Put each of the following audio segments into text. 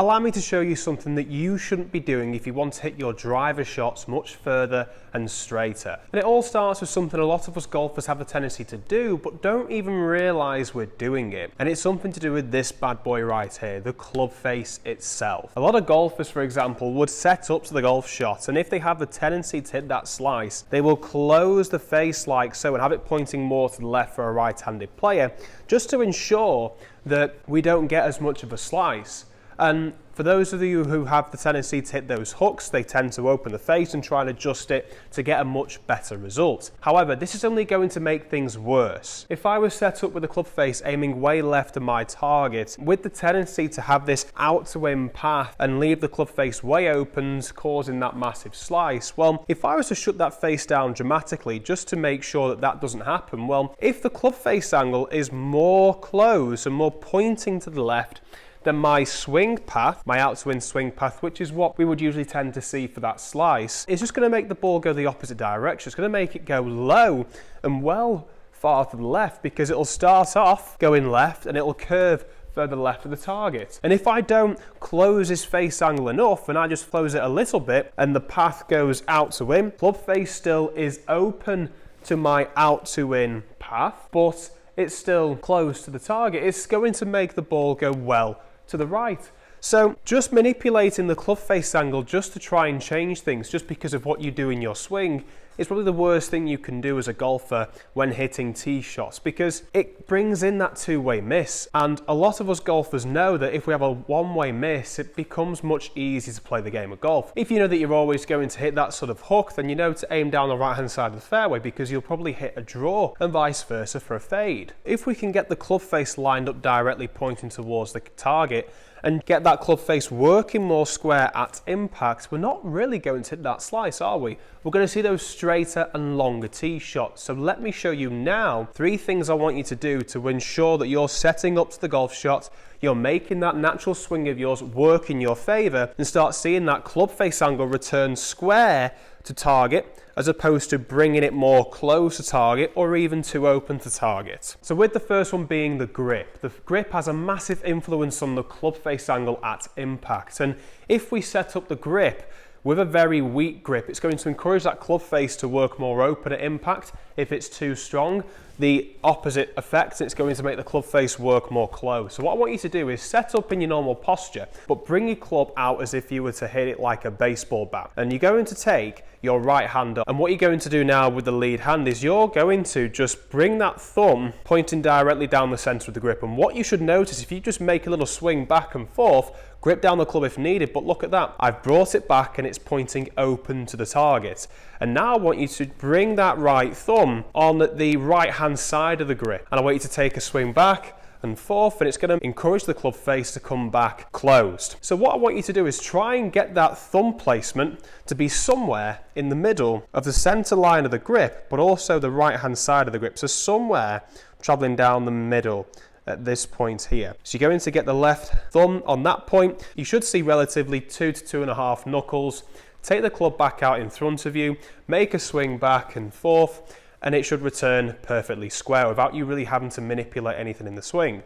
allow me to show you something that you shouldn't be doing if you want to hit your driver shots much further and straighter. And it all starts with something a lot of us golfers have a tendency to do, but don't even realise we're doing it. And it's something to do with this bad boy right here, the club face itself. A lot of golfers, for example, would set up to the golf shot, and if they have the tendency to hit that slice, they will close the face like so and have it pointing more to the left for a right-handed player, just to ensure that we don't get as much of a slice. And for those of you who have the tendency to hit those hooks, they tend to open the face and try and adjust it to get a much better result. However, this is only going to make things worse. If I was set up with the club face aiming way left of my target, with the tendency to have this out to in path and leave the club face way open, causing that massive slice, well, if I was to shut that face down dramatically just to make sure that that doesn't happen, well, if the club face angle is more close and more pointing to the left, then my swing path, my out to in swing path, which is what we would usually tend to see for that slice, is just going to make the ball go the opposite direction. It's going to make it go low and well far to the left, because it'll start off going left and it'll curve further left of the target. And if I don't close this face angle enough and I just close it a little bit and the path goes out to in, club face still is open to my out to in path, but it's still close to the target. It's going to make the ball go well to the right. So just manipulating the club face angle just to try and change things just because of what you do in your swing is probably the worst thing you can do as a golfer when hitting tee shots, because it brings in that two-way miss. And a lot of us golfers know that if we have a one-way miss, it becomes much easier to play the game of golf. If you know that you're always going to hit that sort of hook, then you know to aim down the right-hand side of the fairway, because you'll probably hit a draw, and vice versa for a fade. If we can get the club face lined up directly pointing towards the target and get that club face working more square at impact, we're not really going to hit that slice, are we? We're going to see those straighter and longer tee shots. So let me show you now 3 things I want you to do to ensure that you're setting up to the golf shot, you're making that natural swing of yours work in your favour, and start seeing that club face angle return square to target, as opposed to bringing it more close to target or even too open to target. So with the first one being the grip. The grip has a massive influence on the club face angle at impact. And if we set up the grip with a very weak grip, it's going to encourage that club face to work more open at impact. If it's too strong, the opposite effect, it's going to make the club face work more close. So what I want you to do is set up in your normal posture, but bring your club out as if you were to hit it like a baseball bat. And you're going to take your right hand up. And what you're going to do now with the lead hand is you're going to just bring that thumb pointing directly down the center of the grip. And what you should notice, if you just make a little swing back and forth, grip down the club if needed, but look at that. I've brought it back and it's pointing open to the target. And now I want you to bring that right thumb on the right hand side of the grip. And I want you to take a swing back and forth, and it's going to encourage the club face to come back closed. So what I want you to do is try and get that thumb placement to be somewhere in the middle of the center line of the grip, but also the right hand side of the grip. So somewhere traveling down the middle at this point here. So you're going to get the left thumb on that point. You should see relatively 2 to 2.5 knuckles. Take the club back out in front of you, make a swing back and forth, and it should return perfectly square without you really having to manipulate anything in the swing.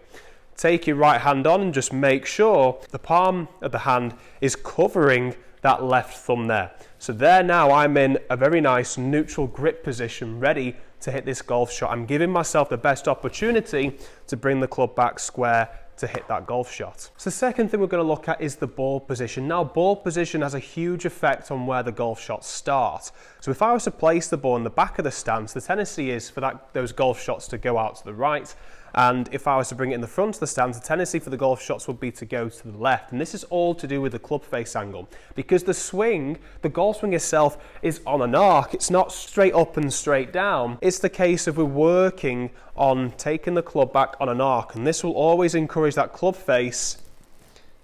Take your right hand on and just make sure the palm of the hand is covering that left thumb there. So there now I'm in a very nice neutral grip position, ready to hit this golf shot. I'm giving myself the best opportunity to bring the club back square to hit that golf shot. So the second thing we're going to look at is the ball position. Now, ball position has a huge effect on where the golf shots start. So if I was to place the ball in the back of the stance, the tendency is for those golf shots to go out to the right. And if I was to bring it in the front of the stance, the tendency for the golf shots would be to go to the left. And this is all to do with the club face angle, because the swing, the golf swing itself, is on an arc. It's not straight up and straight down. It's the case of we're working on taking the club back on an arc, and this will always encourage that club face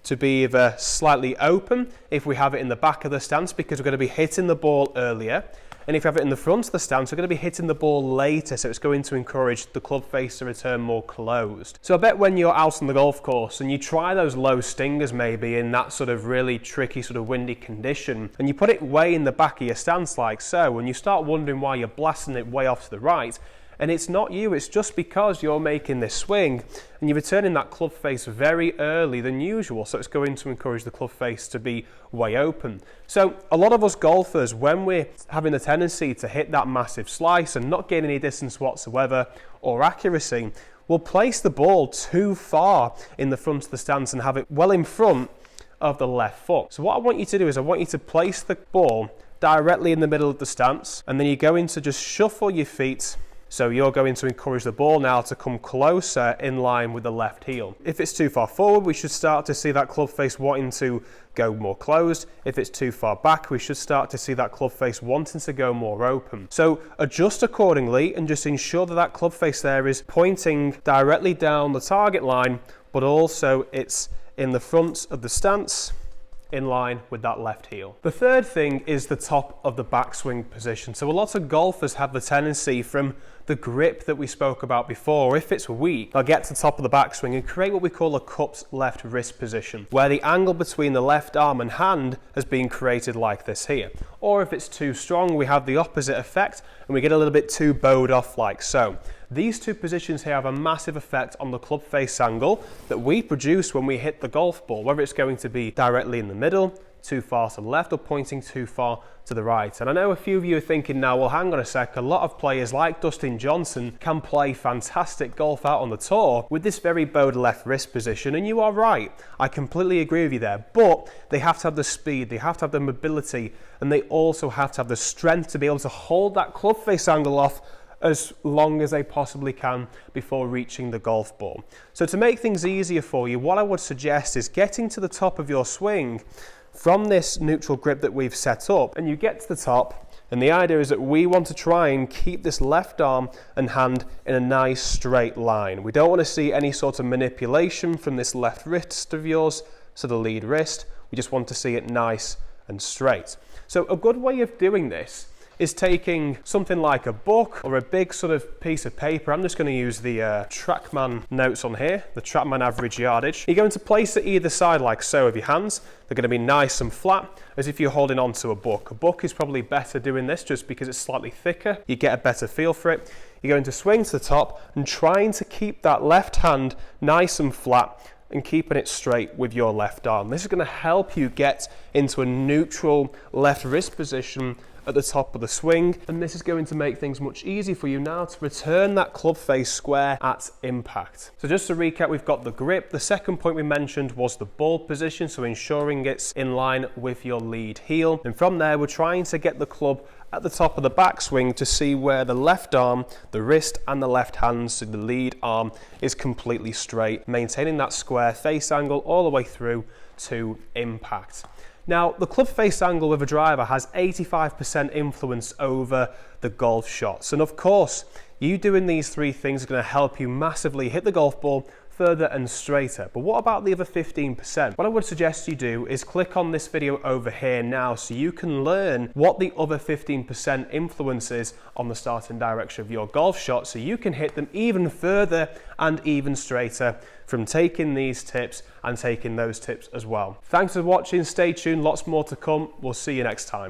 to be either slightly open if we have it in the back of the stance, because we're going to be hitting the ball earlier. And if you have it in the front of the stance, we're going to be hitting the ball later, so it's going to encourage the club face to return more closed. So I bet when you're out on the golf course and you try those low stingers maybe in that sort of really tricky sort of windy condition, and you put it way in the back of your stance like so, and you start wondering why you're blasting it way off to the right, And it's not you, it's just because you're making this swing and you're returning that club face very early than usual, so it's going to encourage the club face to be way open. So a lot of us golfers, when we're having the tendency to hit that massive slice and not gain any distance whatsoever or accuracy, we'll place the ball too far in the front of the stance and have it well in front of the left foot. So what I want you to do is I want you to place the ball directly in the middle of the stance, and then you're going to just shuffle your feet. So you're going to encourage the ball now to come closer in line with the left heel. If it's too far forward, we should start to see that club face wanting to go more closed. If it's too far back, we should start to see that club face wanting to go more open. So adjust accordingly and just ensure that that club face there is pointing directly down the target line, but also it's in the front of the stance, in line with that left heel. The third thing is the top of the backswing position. So a lot of golfers have the tendency from the grip that we spoke about before, if it's weak, they'll get to the top of the backswing and create what we call a cupped left wrist position, where the angle between the left arm and hand has been created like this here. Or if it's too strong, we have the opposite effect and we get a little bit too bowed off like so. These two positions here have a massive effect on the club face angle that we produce when we hit the golf ball, whether it's going to be directly in the middle, too far to the left, or pointing too far to the right. And I know a few of you are thinking now, well, hang on a sec, a lot of players like Dustin Johnson can play fantastic golf out on the tour with this very bowed left wrist position, and you are right. I completely agree with you there, but they have to have the speed, they have to have the mobility, and they also have to have the strength to be able to hold that club face angle off as long as they possibly can before reaching the golf ball. So to make things easier for you, what I would suggest is getting to the top of your swing from this neutral grip that we've set up, and you get to the top, and the idea is that we want to try and keep this left arm and hand in a nice straight line. We don't want to see any sort of manipulation from this left wrist of yours, so the lead wrist. We just want to see it nice and straight. So a good way of doing this is taking something like a book or a big sort of piece of paper. I'm just going to use the TrackMan notes on here, the TrackMan average yardage. You're going to place it either side like so of your hands. They're going to be nice and flat, as if you're holding onto a book. A book is probably better doing this just because it's slightly thicker. You get a better feel for it. You're going to swing to the top and trying to keep that left hand nice and flat and keeping it straight with your left arm. This is going to help you get into a neutral left wrist position at the top of the swing, and this is going to make things much easier for you now to return that club face square at impact. So just to recap, we've got the grip. The second point we mentioned was the ball position, so ensuring it's in line with your lead heel, and from there we're trying to get the club at the top of the backswing to see where the left arm, the wrist and the left hand, so the lead arm, is completely straight, maintaining that square face angle all the way through to impact. Now, the club face angle with a driver has 85% influence over the golf shots. And of course, you doing these three things are going to help you massively hit the golf ball further and straighter. But what about the other 15%? What I would suggest you do is click on this video over here now so you can learn what the other 15% influences on the starting direction of your golf shot, so you can hit them even further and even straighter from taking these tips and taking those tips as well. Thanks for watching, stay tuned, lots more to come. We'll see you next time.